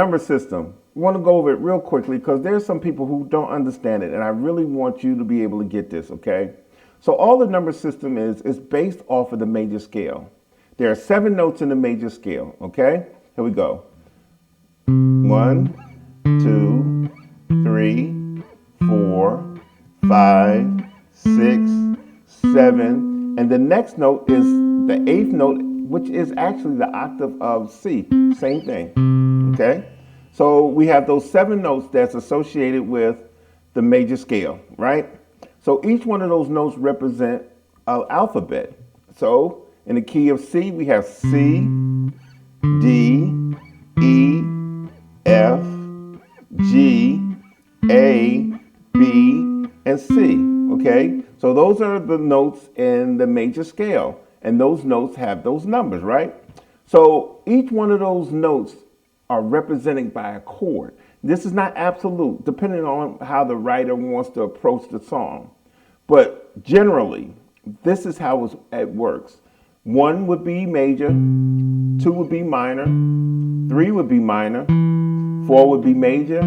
number system. I want to go over it real quickly because there's some people who don't understand it, and I really want you to be able to get this, okay? So all the number system is based off of the major scale. There are 7 notes in the major scale, okay? Here we go. 1, 2, 3, 4, 5, 6, 7, and the next note is the 8th note, which is actually the octave of C. Same thing, okay? So we have those 7 notes that's associated with the major scale, right? So each one of those notes represent an alphabet. So in the key of C, we have C, D, E, F, G, A, B, and C, okay? So those are the notes in the major scale, and those notes have those numbers, right? So each one of those notes are represented by a chord. This is not absolute, depending on how the writer wants to approach the song. But generally, this is how it works. 1 would be major, 2 would be minor, 3 would be minor, 4 would be major,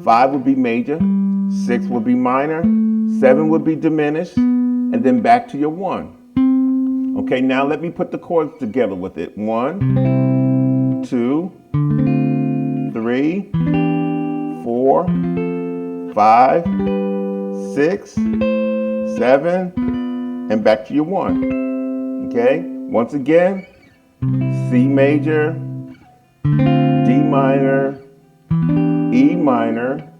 5 would be major, 6 would be minor, 7 would be diminished, and then back to your 1. Okay, now let me put the chords together with it. 1, 2, 3, 4, 5, 6, 7, and back to your 1. Okay, once again, C major, D minor, E minor,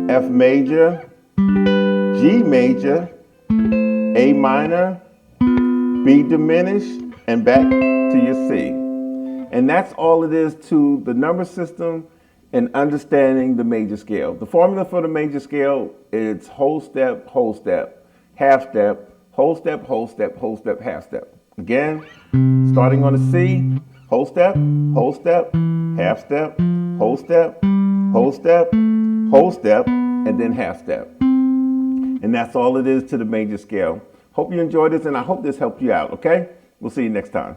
F major, G major, A minor, B diminished, and back to your C. And that's all it is to the number system and understanding the major scale. The formula for the major scale is whole step, half step, whole step, whole step, whole step, half step. Again, starting on the C, whole step, half step, whole step, whole step, whole step, and then half step. And that's all it is to the major scale. Hope you enjoyed this, and I hope this helped you out, okay? We'll see you next time.